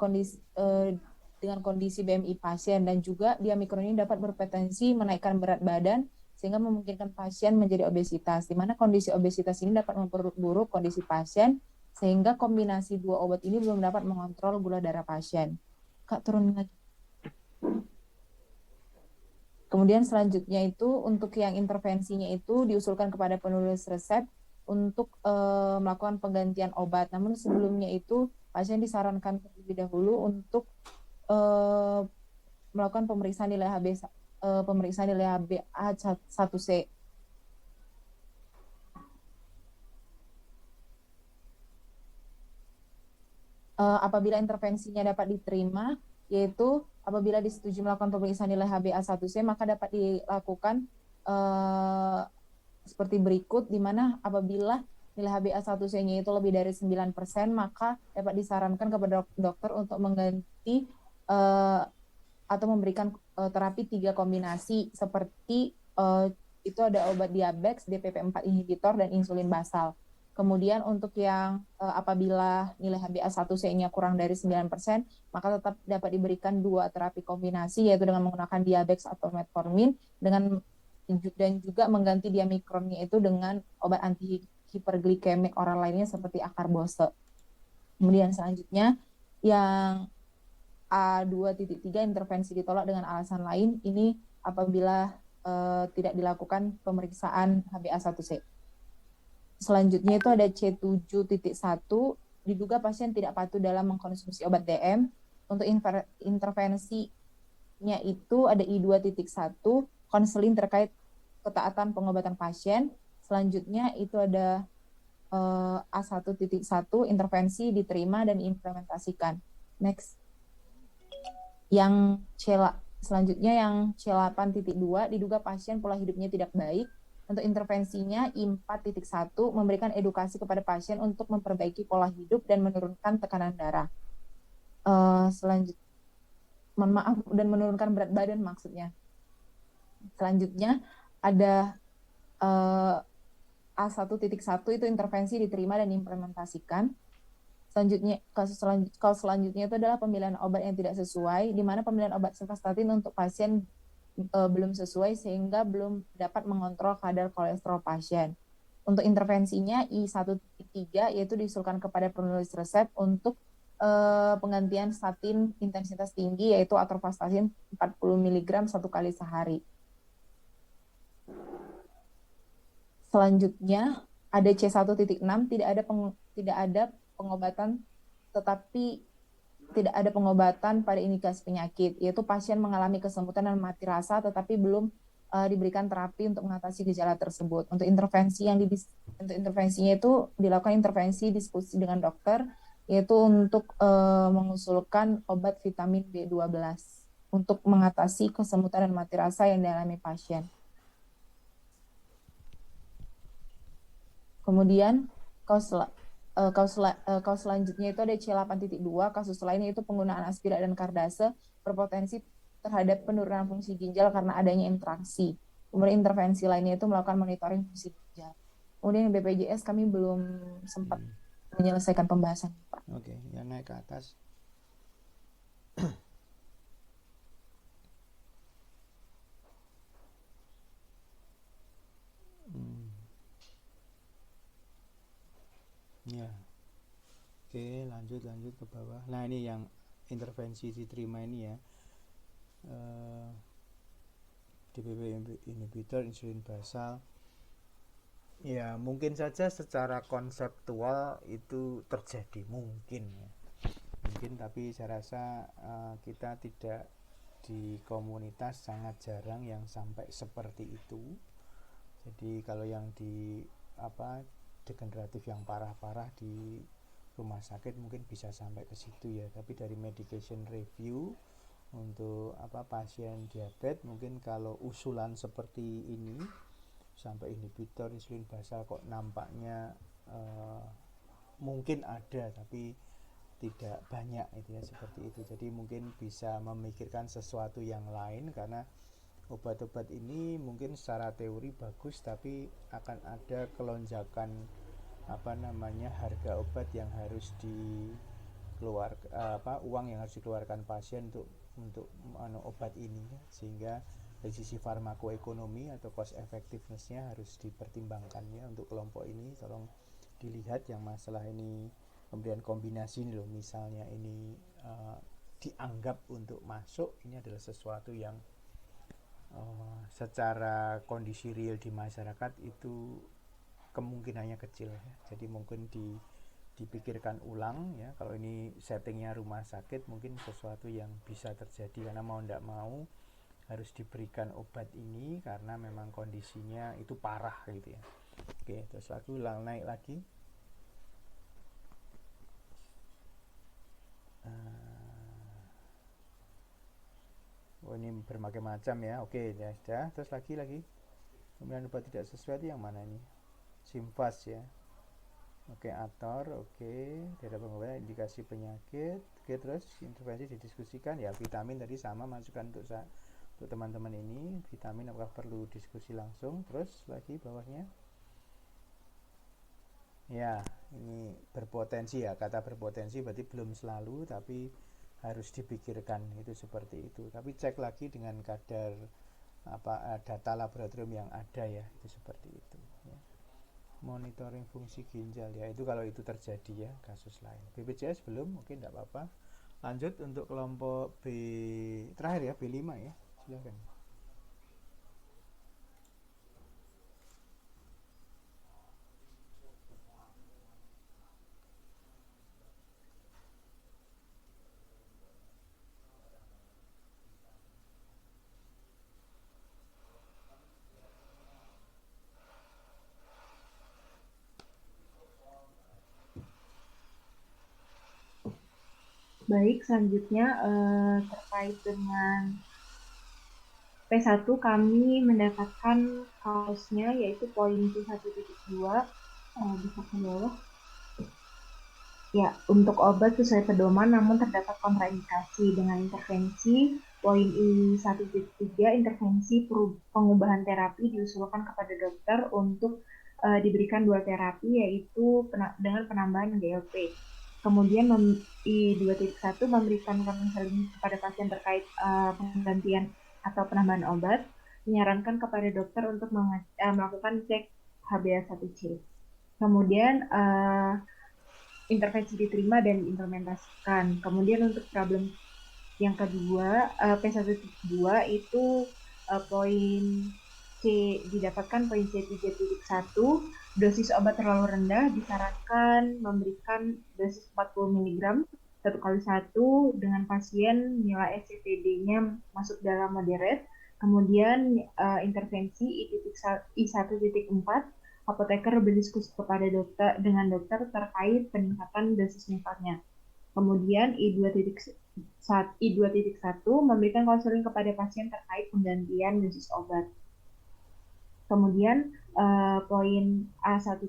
kondisi BMI pasien, dan juga dia mikron ini dapat berpotensi menaikkan berat badan sehingga memungkinkan pasien menjadi obesitas, di mana kondisi obesitas ini dapat memperburuk kondisi pasien sehingga kombinasi dua obat ini belum dapat mengontrol gula darah pasien. Kak turun lagi. Kemudian selanjutnya itu untuk yang intervensinya itu diusulkan kepada penulis resep untuk melakukan penggantian obat. Namun sebelumnya itu pasien disarankan terlebih dahulu untuk melakukan pemeriksaan nilai HbA1c. Apabila intervensinya dapat diterima, yaitu apabila disetujui melakukan pemeriksaan nilai HbA1c, maka dapat dilakukan seperti berikut, di mana apabila nilai HbA1c-nya itu lebih dari 9%, maka dapat disarankan kepada dokter untuk mengganti atau memberikan terapi 3 kombinasi seperti itu ada obat diabetes, DPP-4 inhibitor, dan insulin basal. Kemudian untuk yang apabila nilai HbA1c-nya kurang dari 9%, maka tetap dapat diberikan 2 terapi kombinasi, yaitu dengan menggunakan diabetes atau metformin, dan juga mengganti diamikronnya itu dengan obat anti hiperglikemik oral lainnya seperti akarbose. Kemudian selanjutnya yang A2.3, intervensi ditolak dengan alasan lain, ini apabila tidak dilakukan pemeriksaan HbA1c. Selanjutnya itu ada C7.1, diduga pasien tidak patuh dalam mengkonsumsi obat DM. Untuk intervensinya itu ada I2.1, konseling terkait ketaatan pengobatan pasien. Selanjutnya itu ada A1.1, intervensi diterima dan diimplementasikan. Next. Selanjutnya yang C8.2, diduga pasien pola hidupnya tidak baik. Untuk intervensinya I4.1, memberikan edukasi kepada pasien untuk memperbaiki pola hidup dan menurunkan tekanan darah. Dan menurunkan berat badan maksudnya. Selanjutnya ada A1.1, itu intervensi diterima dan diimplementasikan. Selanjutnya itu adalah pemilihan obat yang tidak sesuai, di mana pemilihan obat simvastatin untuk pasien belum sesuai sehingga belum dapat mengontrol kadar kolesterol pasien. Untuk intervensinya I1.3, yaitu diusulkan kepada penulis resep untuk penggantian statin intensitas tinggi, yaitu atorvastatin 40 mg 1 kali sehari. Selanjutnya ada C1.6, tidak ada pengobatan pada indikasi penyakit, yaitu pasien mengalami kesemutan dan mati rasa tetapi belum diberikan terapi untuk mengatasi gejala tersebut. Untuk intervensinya itu dilakukan intervensi diskusi dengan dokter, yaitu untuk mengusulkan obat vitamin B12 untuk mengatasi kesemutan dan mati rasa yang dialami pasien. Kemudian kasus selanjutnya itu ada C8.2, kasus lainnya itu penggunaan aspira dan kardase berpotensi terhadap penurunan fungsi ginjal karena adanya interaksi. Kemudian intervensi lainnya itu melakukan monitoring fungsi ginjal. Kemudian BPJS kami belum sempat menyelesaikan pembahasan, Pak. Oke, yang naik ke atas. Ya. Oke, lanjut ke bawah. Nah, ini yang intervensi diterima ini ya. DPP inhibitor insulin basal. Ya, mungkin saja secara konseptual itu terjadi, mungkin ya. Mungkin, tapi saya rasa kita tidak di komunitas sangat jarang yang sampai seperti itu. Jadi kalau yang di degeneratif yang parah-parah di rumah sakit mungkin bisa sampai ke situ ya, tapi dari medication review untuk pasien diabetes mungkin kalau usulan seperti ini sampai inhibitor insulin basal kok nampaknya mungkin ada tapi tidak banyak itu ya, seperti itu. Jadi mungkin bisa memikirkan sesuatu yang lain, karena obat-obat ini mungkin secara teori bagus tapi akan ada kelonjakan harga obat yang harus uang yang harus dikeluarkan pasien untuk obat ini ya. Sehingga dari sisi farmakoekonomi atau cost effectiveness-nya harus dipertimbangkan ya untuk kelompok ini. Tolong dilihat yang masalah ini pemberian kombinasi ini loh, misalnya ini dianggap untuk masuk, ini adalah sesuatu yang secara kondisi real di masyarakat itu kemungkinannya kecil ya. Jadi mungkin dipikirkan ulang ya, kalau ini settingnya rumah sakit mungkin sesuatu yang bisa terjadi, karena mau tidak mau harus diberikan obat ini karena memang kondisinya itu parah gitu ya. Oke, terus aku naik lagi. Ini berbagai macam ya. Oke, ya sudah. Terus lagi. Kemudian obat tidak sesuai itu yang mana ini? Simfas ya. Oke, Ator. Oke, tidak pengobatan indikasi penyakit. Oke, terus intervensi didiskusikan ya. Vitamin tadi sama, masukkan untuk teman-teman ini. Vitamin apakah perlu diskusi langsung? Terus lagi bawahnya. Ya, ini berpotensi ya. Kata berpotensi berarti belum selalu, tapi harus dipikirkan itu seperti itu. Tapi cek lagi dengan kadar data laboratorium yang ada ya, itu seperti itu ya. Monitoring fungsi ginjal ya, itu kalau itu terjadi ya, kasus lain. BPJS belum, oke, tidak apa-apa. Lanjut untuk kelompok B terakhir ya, B5 ya, silakan. Baik, selanjutnya terkait dengan P1 kami mendapatkan kasusnya yaitu poin C1.2, bisa ke bawah. Ya, untuk obat sesuai pedoman namun terdapat kontraindikasi dengan intervensi. Poin I1.3, intervensi pengubahan terapi diusulkan kepada dokter untuk diberikan 2 terapi yaitu dengan penambahan GLP. Kemudian I2.1 memberikan konseling kepada pasien terkait penggantian atau penambahan obat, menyarankan kepada dokter untuk melakukan cek HbA1c. Kemudian intervensi diterima dan diimplementasikan. Kemudian untuk problem yang kedua, P1.2 itu poin C, didapatkan poin C3.1, dosis obat terlalu rendah, disarankan memberikan dosis 40 mg 1 kali 1 dengan pasien nilai SCTD-nya masuk dalam moderate. Kemudian intervensi I1.4, apoteker berdiskusi kepada dokter dengan dokter terkait peningkatan dosis nifatnya. Kemudian I2.1 memberikan konseling kepada pasien terkait penggantian dosis obat. Kemudian poin A1.1,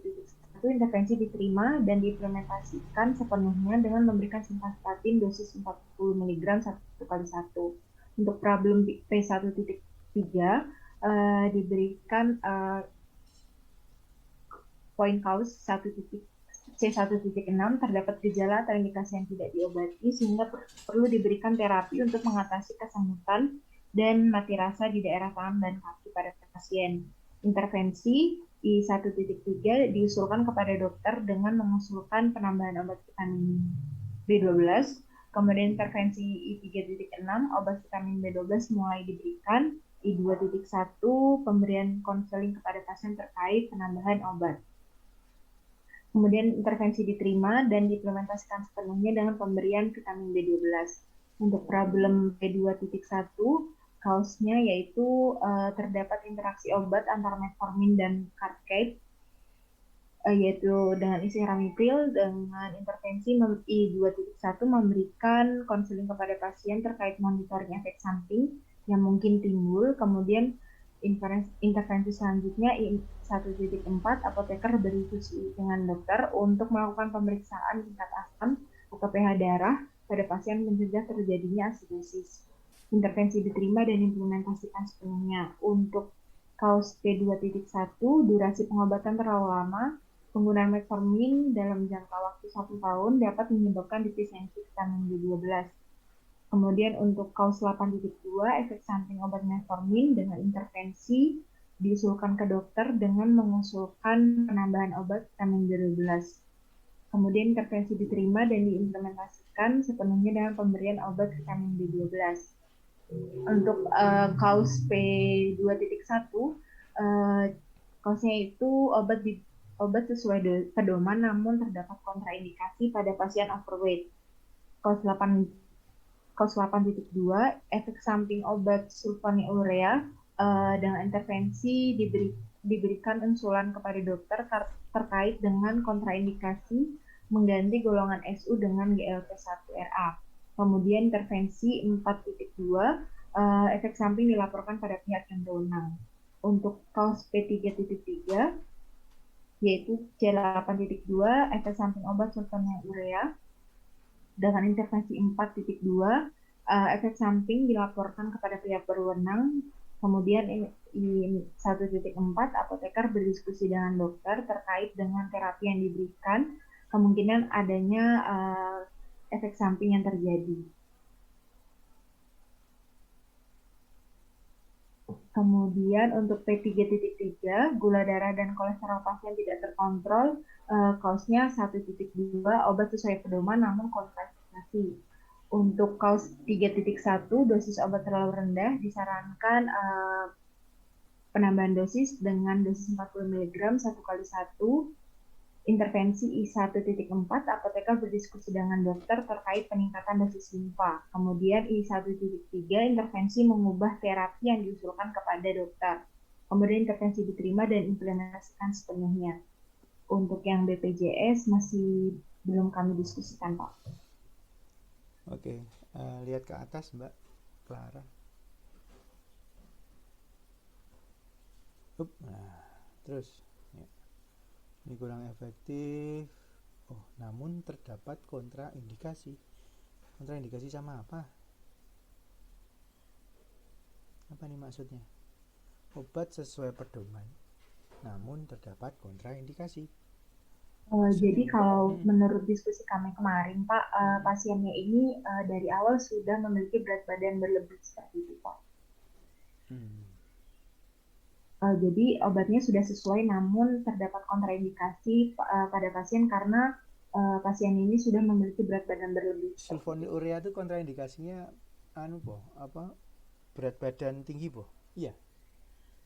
intervensi diterima dan diimplementasikan sepenuhnya dengan memberikan simvastatin dosis 40 mg 1 kali 1. Untuk problem P1.3 diberikan poin kaus C1.6, terdapat gejala atau indikasi yang tidak diobati sehingga perlu diberikan terapi untuk mengatasi kesemutan dan mati rasa di daerah tangan dan kaki pada pasien. Intervensi I1.3 diusulkan kepada dokter dengan mengusulkan penambahan obat vitamin B12. Kemudian intervensi I3.6, obat vitamin B12 mulai diberikan. I2.1, pemberian konseling kepada pasien terkait penambahan obat. Kemudian intervensi diterima dan diimplementasikan sepenuhnya dengan pemberian vitamin B12. Untuk problem B2.1, kausnya yaitu terdapat interaksi obat antara metformin dan Cartcape, yaitu dengan isi ramipril. Dengan intervensi I2.1 memberikan konseling kepada pasien terkait monitoring efek samping yang mungkin timbul. Kemudian intervensi selanjutnya I1.4, apoteker berdiskusi dengan dokter untuk melakukan pemeriksaan tingkat asam atau pH darah pada pasien mencegah terjadinya asidosis. Intervensi diterima dan diimplementasikan sepenuhnya. Untuk kaus P2.1, durasi pengobatan terlalu lama. Penggunaan metformin dalam jangka waktu 1 tahun dapat menyebabkan defisiensi vitamin B12. Kemudian untuk kaus 8.2, efek samping obat metformin dengan intervensi diusulkan ke dokter dengan mengusulkan penambahan obat vitamin B12. Kemudian intervensi diterima dan diimplementasikan sepenuhnya dengan pemberian obat vitamin B12. Untuk kaus P2.1, kausnya itu obat sesuai pedoman namun terdapat kontraindikasi pada pasien overweight. Kaus 8.2, efek samping obat sulfonylurea dengan intervensi diberikan insulan kepada dokter terkait dengan kontraindikasi mengganti golongan SU dengan GLP-1RA. Kemudian intervensi 4.2, efek samping dilaporkan pada pihak yang berwenang. Untuk kaus P3.3, yaitu C8.2, efek samping obat sulfonylurea dengan intervensi 4.2, efek samping dilaporkan kepada pihak berwenang. Kemudian I1.4, apoteker berdiskusi dengan dokter terkait dengan terapi yang diberikan, kemungkinan adanya efek samping yang terjadi. Kemudian untuk P3.3, gula darah dan kolesterol pasien tidak terkontrol, kausnya 1.2, obat sesuai pedoman namun kontraindikasi. Untuk kaus 3.1, dosis obat terlalu rendah, disarankan penambahan dosis dengan dosis 40 mg 1 kali 1. Intervensi I1.4, apoteker berdiskusi dengan dokter terkait peningkatan dosis limfa. Kemudian I1.3, intervensi mengubah terapi yang diusulkan kepada dokter. Kemudian intervensi diterima dan implementasikan sepenuhnya. Untuk yang BPJS masih belum kami diskusikan, Pak. Oke, lihat ke atas Mbak Clara. Nah, terus ya. Ini kurang efektif. Oh, namun terdapat kontraindikasi. Kontraindikasi sama apa? Apa nih maksudnya? Obat sesuai pedoman, namun terdapat kontraindikasi. Jadi kalau menurut diskusi kami kemarin, Pak, pasiennya ini dari awal sudah memiliki berat badan berlebih seperti itu, Pak. Jadi obatnya sudah sesuai, namun terdapat kontraindikasi pada pasien karena pasien ini sudah memiliki berat badan berlebih. Sulfonylurea itu kontraindikasinya berat badan tinggi, boh? Iya.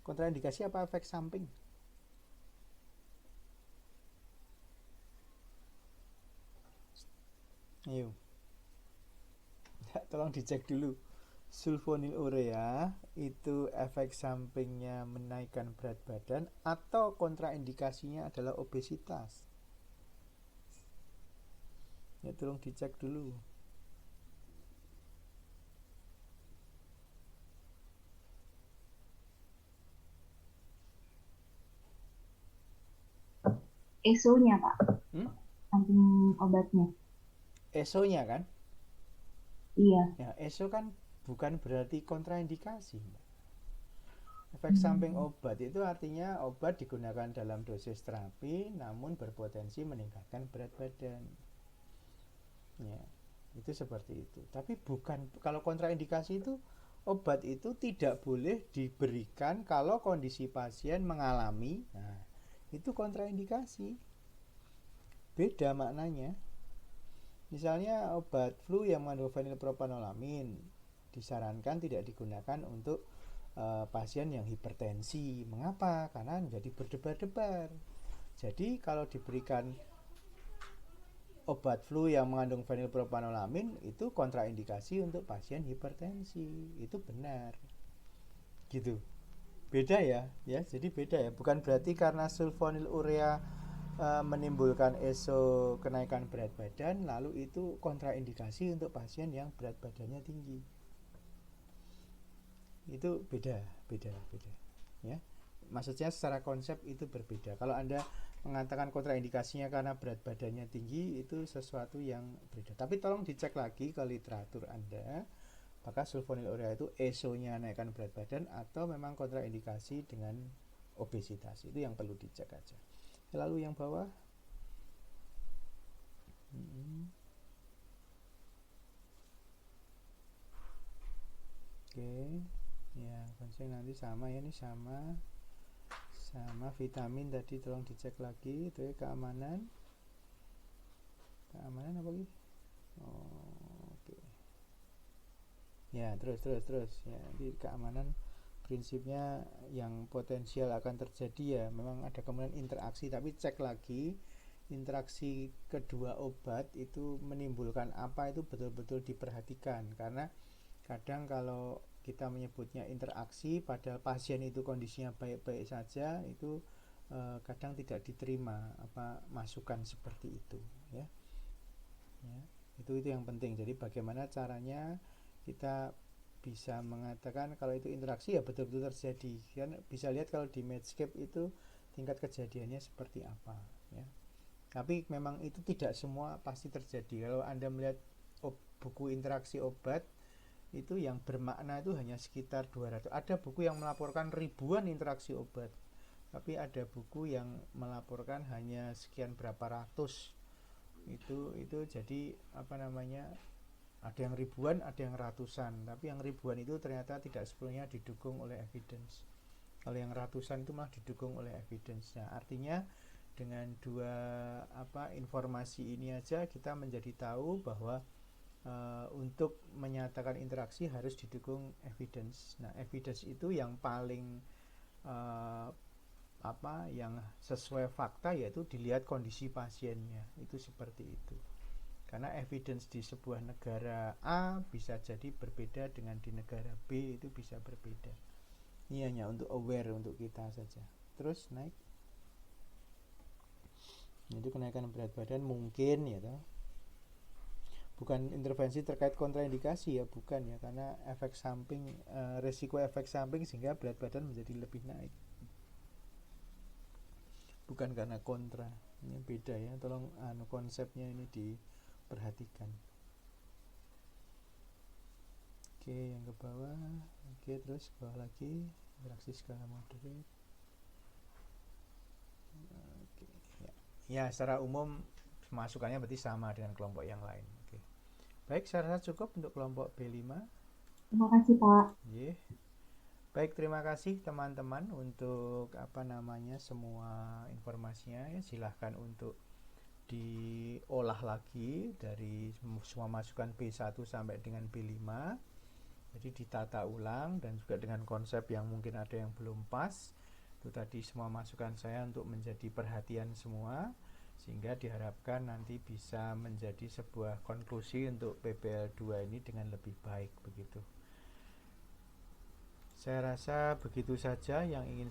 Kontraindikasi apa efek samping? Ayo. Tolong dicek dulu sulfonylurea itu efek sampingnya menaikkan berat badan atau kontraindikasinya adalah obesitas? Ya tolong dicek dulu. ESO-nya Pak, samping obatnya. ESO-nya kan? Iya. Ya, ESO kan bukan berarti kontraindikasi. Efek samping obat itu artinya obat digunakan dalam dosis terapi namun berpotensi meningkatkan berat badan. Ya, itu seperti itu. Tapi bukan, kalau kontraindikasi itu obat itu tidak boleh diberikan kalau kondisi pasien mengalami. Nah, itu kontraindikasi. Beda maknanya. Misalnya obat flu yang mengandung fenilpropanolamin disarankan tidak digunakan untuk pasien yang hipertensi. Mengapa? Karena menjadi berdebar-debar. Jadi kalau diberikan obat flu yang mengandung fenilpropanolamin itu kontraindikasi untuk pasien hipertensi. Itu benar. Gitu. Beda ya, jadi beda ya. Bukan berarti karena sulfonylurea menimbulkan ESO kenaikan berat badan lalu itu kontraindikasi untuk pasien yang berat badannya tinggi. Itu beda ya. Maksudnya secara konsep itu berbeda. Kalau Anda mengatakan kontraindikasinya karena berat badannya tinggi, itu sesuatu yang berbeda. Tapi tolong dicek lagi ke literatur Anda, apakah sulfonylurea itu ESO-nya naikkan berat badan atau memang kontraindikasi dengan obesitas. Itu yang perlu dicek aja. Lalu yang bawah, oke, ya konsep nanti sama ya, ini sama vitamin tadi tolong dicek lagi. Itu ya, keamanan apa lagi? Oke. Ya terus ya, di keamanan prinsipnya yang potensial akan terjadi ya memang ada kemungkinan interaksi, tapi cek lagi interaksi kedua obat itu menimbulkan apa, itu betul-betul diperhatikan. Karena kadang kalau kita menyebutnya interaksi padahal pasien itu kondisinya baik-baik saja, itu kadang tidak diterima apa masukan seperti itu ya. Itu yang penting. Jadi bagaimana caranya kita bisa mengatakan kalau itu interaksi ya betul-betul terjadi. Kan bisa lihat kalau di Medscape itu tingkat kejadiannya seperti apa ya. Tapi memang itu tidak semua pasti terjadi. Kalau Anda melihat buku interaksi obat itu yang bermakna itu hanya sekitar 200. Ada buku yang melaporkan ribuan interaksi obat. Tapi ada buku yang melaporkan hanya sekian berapa ratus. Itu jadi apa namanya? Ada yang ribuan, ada yang ratusan. Tapi yang ribuan itu ternyata tidak sepenuhnya didukung oleh evidence. Kalau yang ratusan itu malah didukung oleh evidence. Nah, artinya dengan dua informasi ini aja kita menjadi tahu bahwa untuk menyatakan interaksi harus didukung evidence. Nah, evidence itu yang paling yang sesuai fakta yaitu dilihat kondisi pasiennya. Itu seperti itu. Karena evidence di sebuah negara A bisa jadi berbeda dengan di negara B, itu bisa berbeda. Ini hanya untuk aware untuk kita saja. Terus naik. Itu kenaikan berat badan mungkin ya toh. Bukan intervensi terkait kontraindikasi ya, bukan ya, karena efek samping resiko efek samping sehingga berat badan menjadi lebih naik. Bukan karena kontra. Ini beda ya. Tolong konsepnya ini diperhatikan. Oke, yang ke bawah. Oke, terus ke bawah lagi. Interaksi skala moderate. Oke, ya. Ya, secara umum masukannya berarti sama dengan kelompok yang lain. Oke. Baik, saya rasa cukup untuk kelompok B5. Terima kasih, Pak. Yeah. Baik, terima kasih teman-teman untuk semua informasinya ya. Silahkan untuk diolah lagi dari semua masukan B1 sampai dengan B5. Jadi ditata ulang dan juga dengan konsep yang mungkin ada yang belum pas. Itu tadi semua masukan saya untuk menjadi perhatian semua, sehingga diharapkan nanti bisa menjadi sebuah konklusi untuk PBL 2 ini dengan lebih baik begitu. Saya rasa begitu saja yang ingin